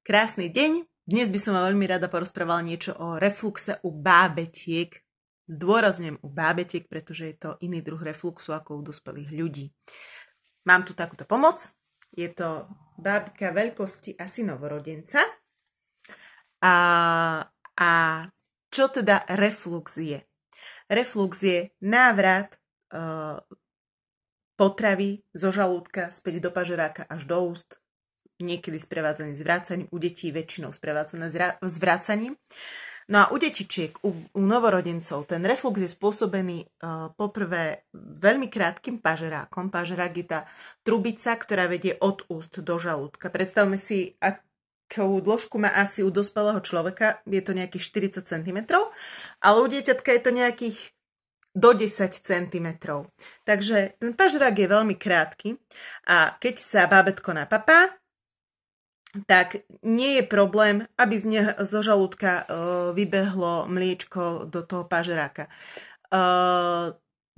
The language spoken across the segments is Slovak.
Krásny deň. Dnes by som vám veľmi rada porozprávala niečo o refluxe u bábetiek. Zdôrazňujem u bábetiek, pretože je to iný druh refluxu ako u dospelých ľudí. Mám tu takúto pomoc. Je to bábka veľkosti asi novorodenca. A čo teda reflux je? Reflux je návrat potravy zo žalúdka späť do pažeráka až do úst. Niekedy sprevádzaný zvracaním, u detí väčšinou sprevádzané zvracaním. No a u detičiek, u novorodencov, ten reflux je spôsobený poprvé veľmi krátkym pažerákom. Pažerák je tá trubica, ktorá vedie od úst do žalúdka. Predstavme si, akú dĺžku má asi u dospelého človeka, je to nejakých 40 cm, ale u dieťatka je to nejakých do 10 cm. Takže ten pažerák je veľmi krátky a keď sa bábätko napapá, tak nie je problém, aby zo žalúdka vybehlo mliečko do toho pažeráka.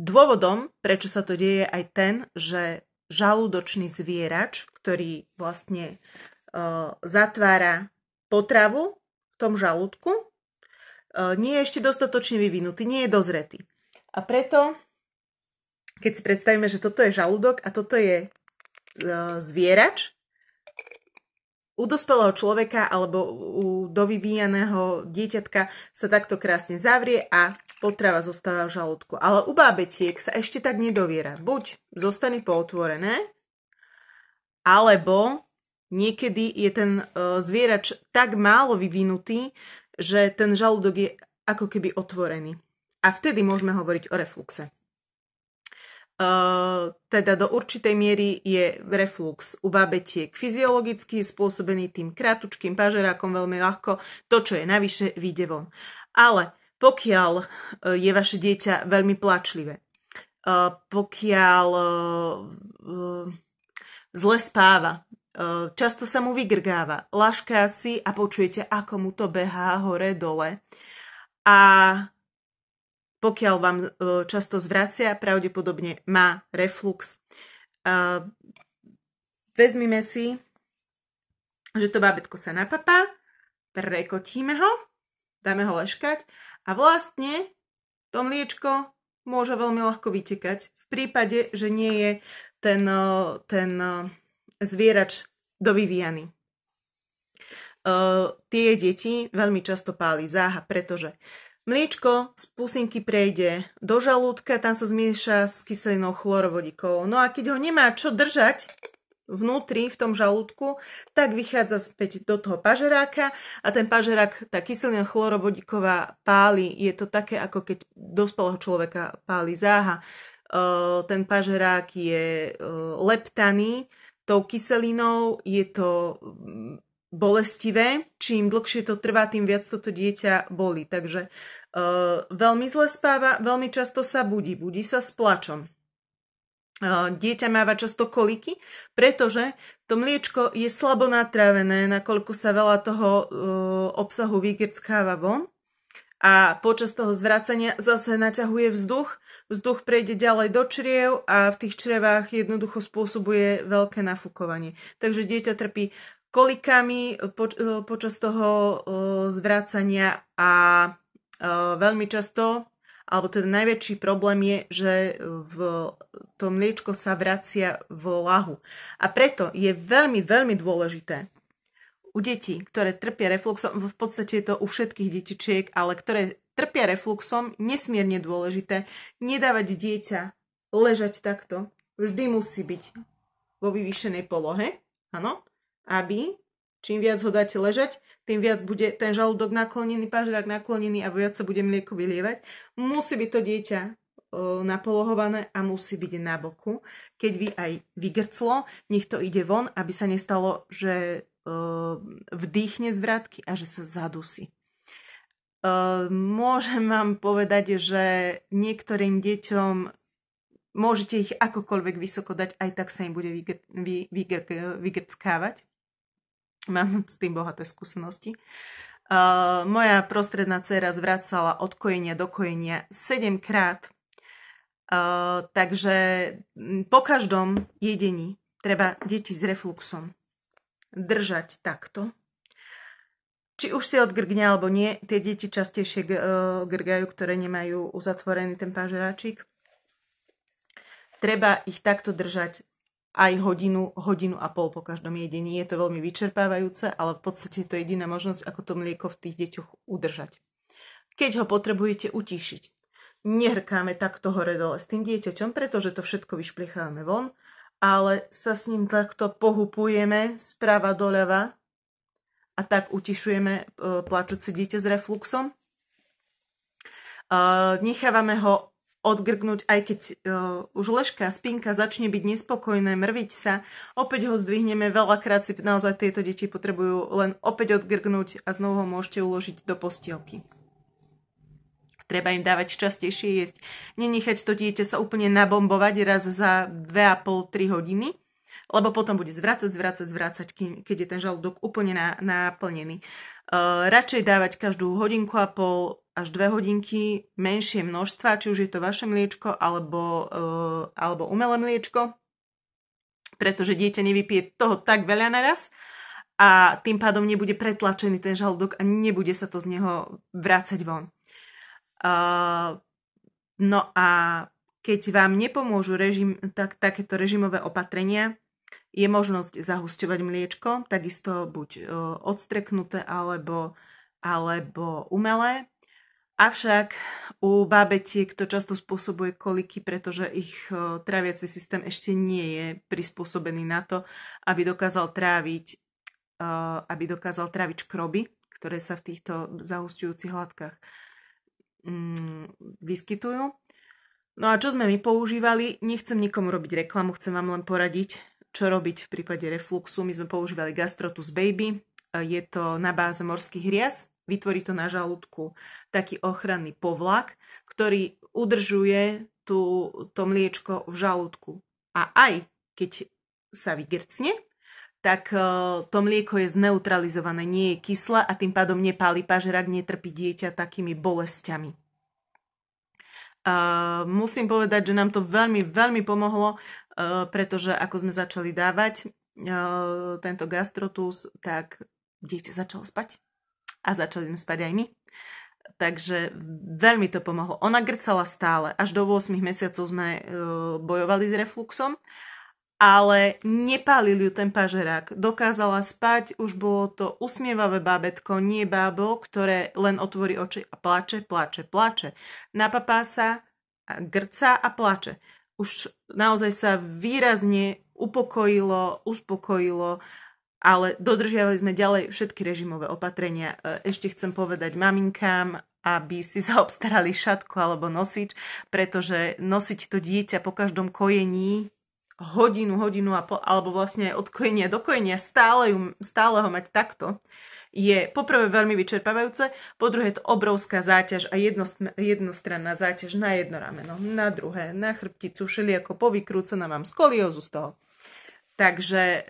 Dôvodom, prečo sa to deje, je aj ten, že žalúdočný zvierač, ktorý vlastne zatvára potravu v tom žalúdku, nie je ešte dostatočne vyvinutý, nie je dozretý. A preto, keď si predstavíme, že toto je žalúdok a toto je zvierač, u dospelého človeka alebo u dovyvíjaného dieťatka sa takto krásne zavrie a potrava zostáva v žalúdku. Ale u bábetiek sa ešte tak nedoviera. Buď zostane pootvorené, alebo niekedy je ten zvierač tak málo vyvinutý, že ten žalúdok je ako keby otvorený. A vtedy môžeme hovoriť o refluxe. Teda do určitej miery je reflux u bábetiek fyziologicky spôsobený tým krátučkým pažerákom veľmi ľahko. To, čo je navyše, vyjde von. Ale pokiaľ je vaše dieťa veľmi plačlivé, pokiaľ zle spáva, často sa mu vygrgáva, lašká si a počujete, ako mu to behá hore dole, a pokiaľ vám často zvracia, pravdepodobne má reflux. Vezmime si, že to bábätko sa napapá, prekotíme ho, dáme ho leškať a vlastne to mliečko môže veľmi ľahko vytekať v prípade, že nie je ten zvierač dovyvíjaný. Tie deti veľmi často páli záha, pretože mliečko z pusinky prejde do žalúdka, tam sa zmieša s kyselinou chlorovodíkovou. No a keď ho nemá čo držať vnútri v tom žalúdku, tak vychádza späť do toho pažeráka a ten pažerák, tá kyselina chlorovodíková páli. Je to také, ako keď dospelého človeka páli záha. Ten pažerák je leptaný tou kyselinou, je to bolestivé. Čím dlhšie to trvá, tým viac toto dieťa bolí. Takže veľmi zle spáva, veľmi často sa budí sa s plačom. Dieťa máva často koliky, pretože to mliečko je slabo natrávené, nakoľko sa veľa toho obsahu vygrckáva von a počas toho zvracania zase naťahuje vzduch. Vzduch prejde ďalej do čriev a v tých črevách jednoducho spôsobuje veľké nafúkovanie. Takže dieťa trpí kolikami počas toho zvracania a veľmi často, alebo teda najväčší problém je, že to mliečko sa vracia v lahu. A preto je veľmi, veľmi dôležité u detí, ktoré trpia refluxom, v podstate je to u všetkých detičiek, ale ktoré trpia refluxom, nesmierne dôležité, nedávať dieťa ležať takto. Vždy musí byť vo vyvýšenej polohe, áno, aby čím viac ho dáte ležať, tým viac bude ten žalúdok naklonený, pažerák naklonený a viac sa bude mlieko vylievať. Musí byť to dieťa napolohované a musí byť na boku. Keď by aj vygrclo, nech to ide von, aby sa nestalo, že vdýchne z vratky a že sa zadusí. Môžem vám povedať, že niektorým deťom môžete ich akokoľvek vysoko dať, aj tak sa im bude vygrckávať. Mám s tým bohaté skúsenosti. Moja prostredná dcéra zvracala od kojenia do kojenia 7 krát. Takže po každom jedení treba deti s refluxom držať takto Či už si odgrgne alebo nie, tie deti častejšie grgajú, ktoré nemajú uzatvorený ten pážeráčik. Treba ich takto držať aj hodinu, hodinu a pol po každom jedení. Je to veľmi vyčerpávajúce, ale v podstate je to jediná možnosť, ako to mlieko v tých deťoch udržať. Keď ho potrebujete utíšiť, nehrkáme takto hore-dole s tým dieťaťom, pretože to všetko vyšpliechávame von, ale sa s ním takto pohupujeme sprava doľava a tak utišujeme plačúce dieťa s refluxom. Nechávame ho odgrgnúť, aj keď už ležka, spinka začne byť nespokojné, mrviť sa, opäť ho zdvihneme, veľakrát si naozaj tieto deti potrebujú len opäť odgrgnúť a znovu ho môžete uložiť do postielky. Treba im dávať častejšie jesť. Nenechať to dieťa sa úplne nabombovať raz za 2,5-3 hodiny, lebo potom bude zvrácať, keď je ten žalúdok úplne naplnený. Radšej dávať každú hodinku a pol až 2 hodinky menšie množstva, či už je to vaše mliečko alebo umelé mliečko, pretože dieťa nevypije toho tak veľa naraz a tým pádom nebude pretlačený ten žalúdok a nebude sa to z neho vrácať von. No a keď vám nepomôžu takéto režimové opatrenia, je možnosť zahusťovať mliečko, takisto buď odstreknuté alebo umelé. Avšak u bábetiek to často spôsobuje koliky, pretože ich tráviaci systém ešte nie je prispôsobený na to, aby dokázal tráviť škroby, ktoré sa v týchto zahusťujúcich hladkách vyskytujú. No a čo sme my používali? Nechcem nikomu robiť reklamu, chcem vám len poradiť, čo robiť v prípade refluxu. My sme používali Gastrotus Baby. Je to na báze morských hriaz. Vytvorí to na žalúdku taký ochranný povlak, ktorý udržuje to mliečko v žalúdku. A aj keď sa vygrcne, tak to mlieko je zneutralizované, nie je kyslé a tým pádom nepáli pažerak, netrpí dieťa takými bolestiami. Musím povedať, že nám to veľmi, veľmi pomohlo, pretože ako sme začali dávať tento Gastrotus, tak dieťa začalo spať a začali sme spať aj my. Takže veľmi to pomohlo. Ona grcala stále, až do 8 mesiacov sme bojovali s refluxom, ale nepálil ju ten pažerák. Dokázala spať, už bolo to usmievavé bábätko, nie bábo, ktoré len otvorí oči a plače. Napapá sa, grca a plače. Už naozaj sa výrazne uspokojilo, ale dodržiavali sme ďalej všetky režimové opatrenia. Ešte chcem povedať maminkám, aby si zaobstarali šatku alebo nosič, pretože nosiť to dieťa po každom kojení hodinu a pol, alebo vlastne od kojenia do kojenia stále ho mať takto, je poprvé veľmi vyčerpávajúce, po druhé je to obrovská záťaž a jednostranná záťaž na jedno rameno, na druhé, na chrbticu, všelijako povykrúcená, mám skoliózu z toho. Takže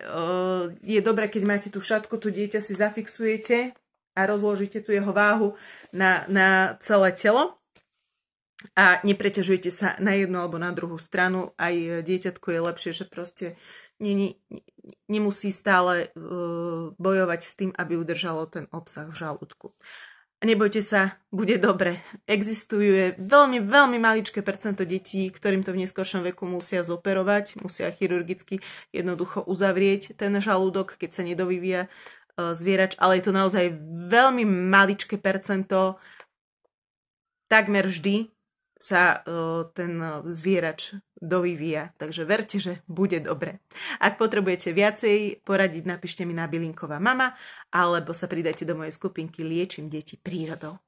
je dobré, keď máte tú šatku, to dieťa si zafixujete a rozložíte tu jeho váhu na celé telo. A nepreťažujete sa na jednu alebo na druhú stranu. Aj dieťatko je lepšie, že proste nemusí stále bojovať s tým, aby udržalo ten obsah v žalúdku. A nebojte sa, bude dobre. Existuje veľmi, veľmi maličké percento detí, ktorým to v neskoršom veku musia zoperovať, musia chirurgicky jednoducho uzavrieť ten žalúdok, keď sa nedovyvíja zvierač, ale je to naozaj veľmi maličké percento. Takmer vždy sa ten zvierač dovyvíja. Takže verte, že bude dobre. Ak potrebujete viacej poradiť, napíšte mi na Bylinková mama alebo sa pridajte do mojej skupinky Liečím deti prírodou.